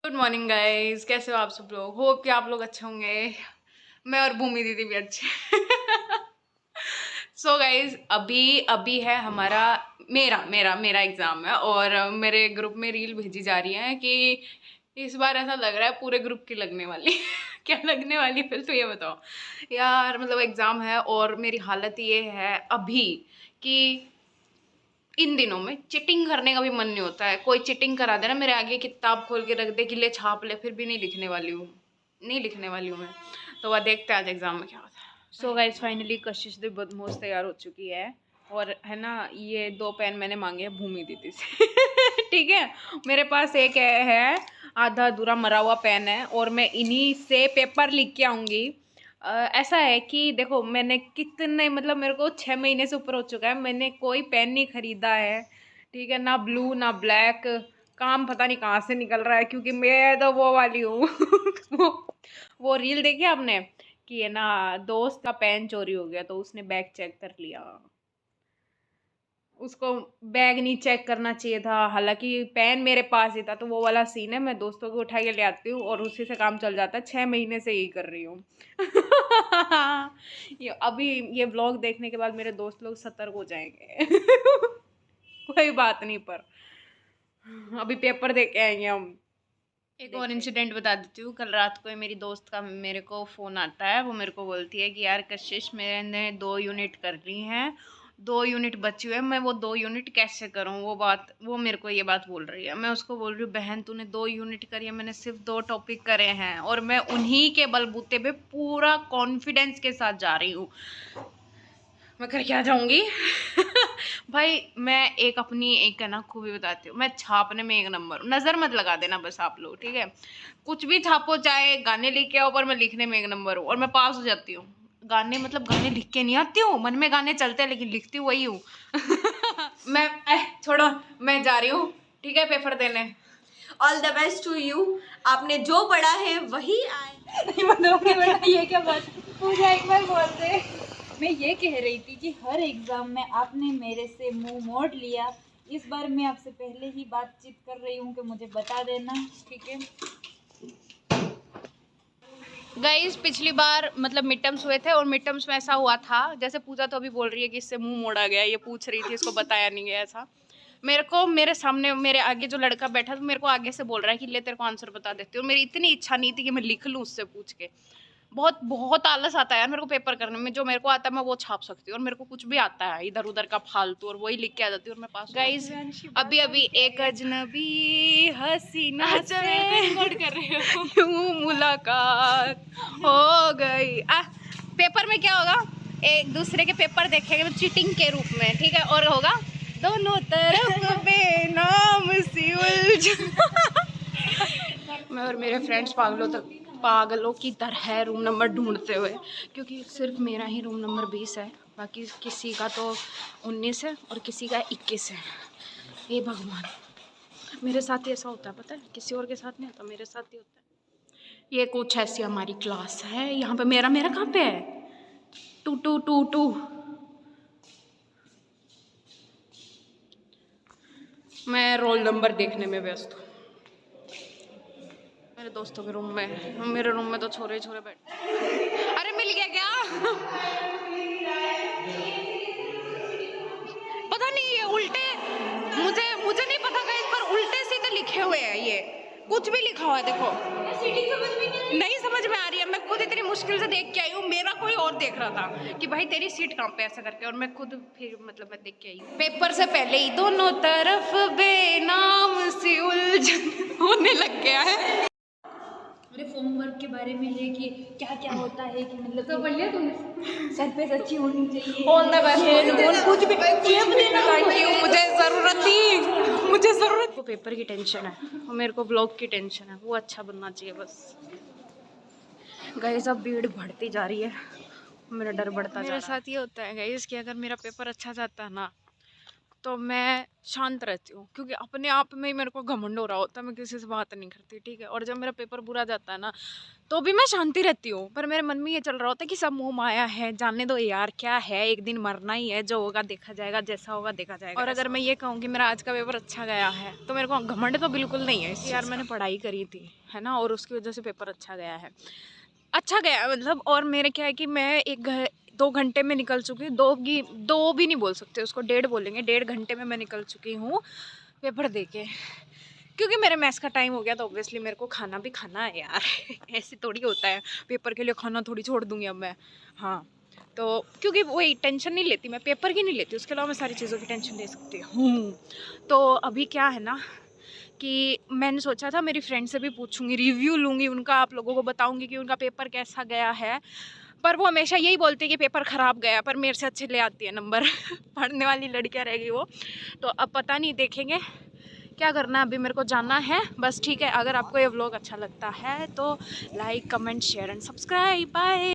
Good morning guys, कैसे हो आप सब लोग। होप कि आप लोग अच्छे होंगे। मैं और भूमि दीदी भी अच्छे। सो गाइस, अभी अभी है हमारा मेरा मेरा मेरा एग्जाम है और मेरे ग्रुप में रील भेजी जा रही है कि इस बार ऐसा लग रहा है पूरे ग्रुप की लगने वाली। क्या लगने वाली, फिर तो ये बताओ यार। मतलब एग्जाम है और मेरी हालत ये है अभी कि इन दिनों में चिटिंग करने का भी मन नहीं होता है। कोई चिटिंग करा दे ना, मेरे आगे किताब खोल के रख दे कि ले छाप ले, फिर भी नहीं लिखने वाली हूँ, नहीं लिखने वाली हूँ मैं। तो वह देखते हैं आज एग्जाम में क्या होता है। सो गाइस, फाइनली कशिश दी बदमोश तैयार हो चुकी है और है ना, ये 2 पेन मैंने मांगे हैं भूमि दीदी से। ठीक है, मेरे पास एक है आधा अधूरा मरा हुआ पेन है और मैं इन्हीं से पेपर लिख के आऊँगी। ऐसा है कि देखो, मैंने कितने मतलब मेरे को 6 महीने से ऊपर हो चुका है, मैंने कोई पेन नहीं खरीदा है। ठीक है, ना ब्लू ना ब्लैक। काम पता नहीं कहाँ से निकल रहा है, क्योंकि मैं तो वो वाली हूँ। वो रील देखी आपने कि है ना, दोस्त का पेन चोरी हो गया तो उसने बैग चेक कर लिया। उसको बैग नहीं चेक करना चाहिए था, हालांकि पेन मेरे पास ही था। तो वो वाला सीन है, मैं दोस्तों को उठा के ले आती हूँ और उसी से काम चल जाता है। 6 महीने से यही कर रही हूँ। ये अभी ये व्लॉग देखने के बाद मेरे दोस्त लोग सतर्क हो जाएंगे। कोई बात नहीं, पर अभी पेपर दे के आएंगे हम। एक और इंसिडेंट बता देती हूँ। कल रात को मेरी दोस्त का मेरे को फ़ोन आता है। वो मेरे को बोलती है कि यार कशिश, मैंने 2 यूनिट कर ली हैं, 2 यूनिट बची हुए हैं, मैं वो 2 यूनिट कैसे करूँ। वो मेरे को ये बात बोल रही है। मैं उसको बोल रही हूँ, बहन तूने 2 यूनिट करी है, मैंने सिर्फ 2 टॉपिक करे हैं और मैं उन्हीं के बलबूते पे पूरा कॉन्फिडेंस के साथ जा रही हूँ। मैं कर क्या जाऊँगी। भाई मैं एक अपनी एक है ना खूबी बताती हूँ, मैं छापने में 1 नंबर हूँ। नज़र मत लगा देना बस आप लोग, ठीक है। कुछ भी छापो, चाहे गाने लिख के आओ, पर मैं लिखने में 1 नंबर हूँ और मैं पास हो जाती हूँ। गाने मतलब गाने लिख के नहीं आती हूँ, मन में गाने चलते हैं लेकिन लिखती हूँ वही हूँ। मैं छोड़ो, मैं जा रही हूँ, ठीक है, पेपर देने। All the best to you. आपने जो पढ़ा है वही आए। नहीं बताऊंगी बेटा, ये क्या बात। मुझे एक बार बोल दे। मैं ये कह रही थी कि हर एग्जाम में आपने मेरे से मुंह मोड़ लिया। इस बार मैं आपसे पहले ही बातचीत कर रही हूँ कि मुझे बता देना, ठीक है। गाइस, पिछली बार मतलब मिड टर्म्स हुए थे और मिड टर्म्स में ऐसा हुआ था, जैसे पूजा तो अभी बोल रही है कि इससे मुंह मोड़ा गया, ये पूछ रही थी इसको बताया नहीं गया ऐसा। मेरे को मेरे सामने मेरे आगे जो लड़का बैठा था, मेरे को आगे से बोल रहा है कि ले तेरे को आंसर बता देती हूँ। मेरी इतनी इच्छा नहीं थी कि मैं लिख लूँ उससे पूछ के। बहुत बहुत आलस आता है यार मेरे को पेपर करने में। जो मेरे को आता है मैं वो छाप सकती हूँ और मेरे को कुछ भी आता है इधर उधर का फालतू, और वही लिख के आ जाती हूँ और मैं पास। गाइस, अभी अभी एक अजनबी हसीना से रिकॉर्ड कर रहे हो यूं मुलाकात हो गई। पेपर में क्या होगा, एक दूसरे के पेपर देखेंगे चीटिंग के रूप में, ठीक है, और होगा दोनों तरफ बेनाम सी उलझन। मैं और मेरे फ्रेंड्स पागलों की तरह रूम नंबर ढूंढते हुए, क्योंकि सिर्फ मेरा ही रूम नंबर 20 है, बाकी किसी का तो 19 है और किसी का 21 है। हे भगवान, मेरे साथ ही ऐसा होता है, पता है, किसी और के साथ नहीं होता, मेरे साथ ही होता है। ये कुछ ऐसी हमारी क्लास है। यहाँ पे मेरा मेरा कहाँ पे है, 2222। मैं रोल नंबर देखने में व्यस्त हूँ। मेरे दोस्तों के रूम में, मेरे रूम में तो छोरे छोरे बैठे। अरे मिल गया क्या? पता नहीं, ये उल्टे, मुझे मुझे नहीं पता गाइस, पर उल्टे सीधे लिखे हुए हैं। ये कुछ भी लिखा हुआ है, देखो। नहीं समझ में आ रही है। मैं खुद इतनी मुश्किल से देख के आई हूँ, मेरा कोई और देख रहा था कि भाई तेरी सीट कहाँ पे, ऐसा करके, और मैं खुद फिर मतलब मैं देख के आई हूँ। पेपर से पहले ही दोनों तरफ बेनाम सी उलझन होने लग गया है। मेरे होमवर्क के बारे में है कि क्या क्या होता है, कि मतलब तो पढ़ लिया तुमने? सर पे अच्छी होनी चाहिए। All the best. कुछ भी थैंक यू, मुझे ज़रूरत थी, मुझे ज़रूरत। को पेपर की टेंशन है और मेरे को ब्लॉग की टेंशन है, वो अच्छा बनना चाहिए बस। गाइस, अब भीड़ बढ़ती जा रही है, मेरा डर बढ़ता जा रहा है। मेरे साथ ये होता है गाइस कि अगर मेरा पेपर अच्छा जाता है ना, तो मैं शांत रहती हूँ, क्योंकि अपने आप में ही मेरे को घमंड हो रहा होता है, मैं किसी से बात नहीं करती, ठीक है। और जब मेरा पेपर बुरा जाता है ना, तो भी मैं शांति रहती हूँ, पर मेरे मन में ये चल रहा होता है कि सब मोह माया है, जाने दो यार, क्या है, एक दिन मरना ही है, जो होगा देखा जाएगा, जैसा होगा देखा जाएगा। और अगर मैं ये कहूँ कि मेरा आज का पेपर अच्छा गया है, तो मेरे को घमंड तो बिल्कुल नहीं है यार, मैंने पढ़ाई करी थी, है ना, और उसकी वजह से पेपर अच्छा गया है, अच्छा गया मतलब। और मेरे क्या है कि मैं 2 घंटे में निकल चुकी, दो भी नहीं बोल सकते उसको, 1.5 बोलेंगे, 1.5 घंटे में मैं निकल चुकी हूँ पेपर दे के, क्योंकि मेरे मैथ्स का टाइम हो गया, तो ऑब्वियसली मेरे को खाना भी खाना है यार ऐसे थोड़ी होता है, पेपर के लिए खाना थोड़ी छोड़ दूंगी अब मैं। हाँ, तो क्योंकि वही टेंशन नहीं लेती मैं, पेपर की नहीं लेती, उसके अलावा मैं सारी चीज़ों की टेंशन ले सकती हूँ। तो अभी क्या है ना कि मैंने सोचा था मेरी फ्रेंड से भी पूछूंगी, रिव्यू लूँगी उनका, आप लोगों को बताऊंगी कि उनका पेपर कैसा गया है। पर वो हमेशा यही बोलती है कि पेपर ख़राब गया, पर मेरे से अच्छे ले आती है नंबर पढ़ने वाली लड़कियां रह गई वो। तो अब पता नहीं, देखेंगे क्या करना है, अभी मेरे को जाना है बस, ठीक है। अगर आपको ये व्लॉग अच्छा लगता है तो like, comment, share and subscribe. Bye.